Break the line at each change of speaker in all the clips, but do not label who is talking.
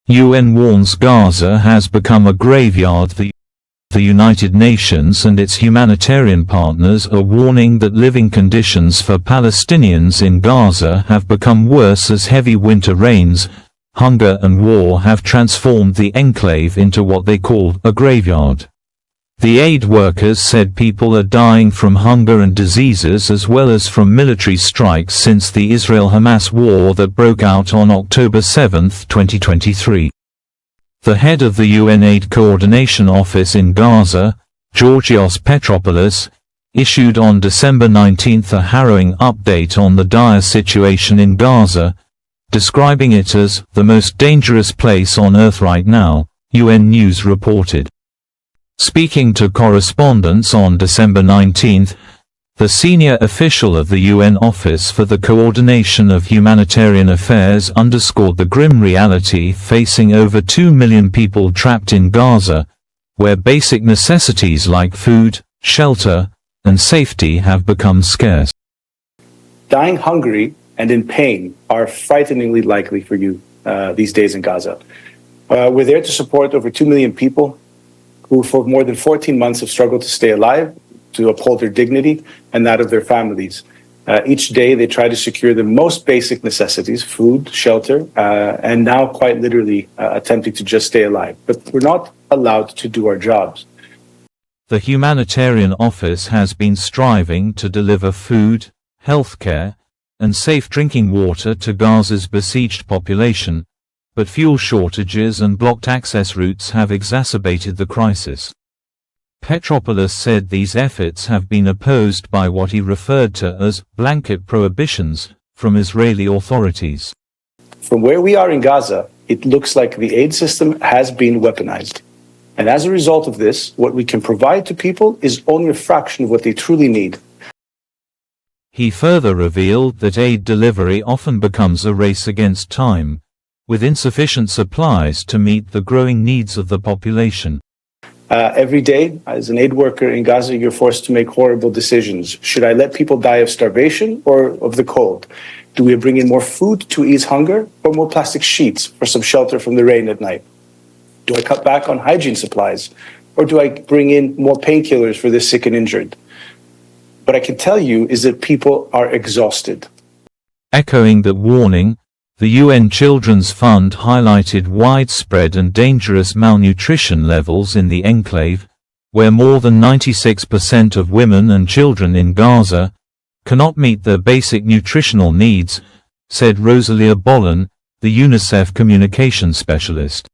UN warns Gaza has become a graveyard. The United Nations and its humanitarian partners are warning that living conditions for Palestinians in Gaza have become worse as heavy winter rains, hunger and war have transformed the enclave into what they call a graveyard. The aid workers said people are dying from hunger and diseases as well as from military strikes since the Israel-Hamas war that broke out on October 7, 2023. The head of the UN Aid Coordination Office in Gaza, Georgios Petropoulos, issued on December 19 a harrowing update on the dire situation in Gaza, describing it as the most dangerous place on earth right now, UN News reported. Speaking to correspondents on December 19, the senior official of the UN Office for the Coordination of Humanitarian Affairs underscored the grim reality facing over 2 million people trapped in Gaza, where basic necessities like food, shelter, and safety have become scarce.
Dying hungry and in pain are frighteningly likely for you these days in Gaza. We're there to support over 2 million people who for more than 14 months have struggled to stay alive, to uphold their dignity and that of their families. Each day they try to secure the most basic necessities, food, shelter, and now quite literally attempting to just stay alive. But we're not allowed to do our jobs.
The humanitarian office has been striving to deliver food, healthcare, and safe drinking water to Gaza's besieged population, but fuel shortages and blocked access routes have exacerbated the crisis. Petropoulos said these efforts have been opposed by what he referred to as blanket prohibitions from Israeli authorities.
From where we are in Gaza, it looks like the aid system has been weaponized. And as a result of this, what we can provide to people is only a fraction of what they truly need.
He further revealed that aid delivery often becomes a race against time, with insufficient supplies to meet the growing needs of the population.
Every day, as an aid worker in Gaza, you're forced to make horrible decisions. Should I let people die of starvation or of the cold? Do we bring in more food to ease hunger or more plastic sheets for some shelter from the rain at night? Do I cut back on hygiene supplies or do I bring in more painkillers for the sick and injured? What I can tell you is that people are exhausted.
Echoing that warning, the UN Children's Fund highlighted widespread and dangerous malnutrition levels in the enclave, where more than 96% of women and children in Gaza cannot meet their basic nutritional needs, said Rosalia Bolan, the UNICEF communications specialist.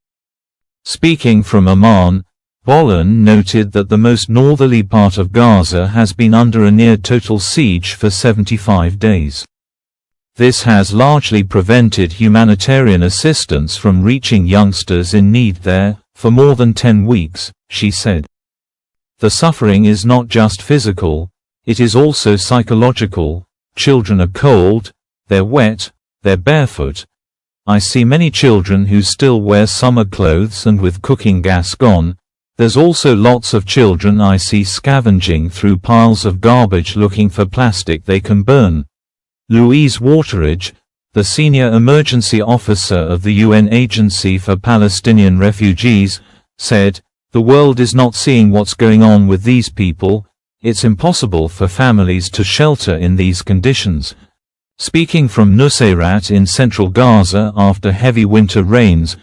Speaking from Amman, Bolan noted that the most northerly part of Gaza has been under a near-total siege for 75 days. This has largely prevented humanitarian assistance from reaching youngsters in need there, for more than 10 weeks, she said. The suffering is not just physical, it is also psychological. Children are cold, they're wet, they're barefoot. I see many children who still wear summer clothes and with cooking gas gone. There's also lots of children I see scavenging through piles of garbage looking for plastic they can burn. Louise Wateridge, the senior emergency officer of the UN Agency for Palestinian Refugees, said, "The world is not seeing what's going on with these people. It's impossible for families to shelter in these conditions." Speaking from Nusayrat in central Gaza after heavy winter rains,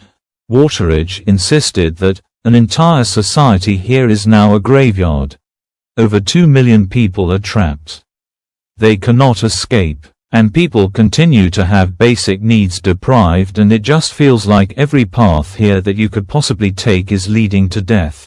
Wateridge insisted that an entire society here is now a graveyard. Over 2 million people are trapped. They cannot escape, and people continue to have basic needs deprived, and it just feels like every path here that you could possibly take is leading to death.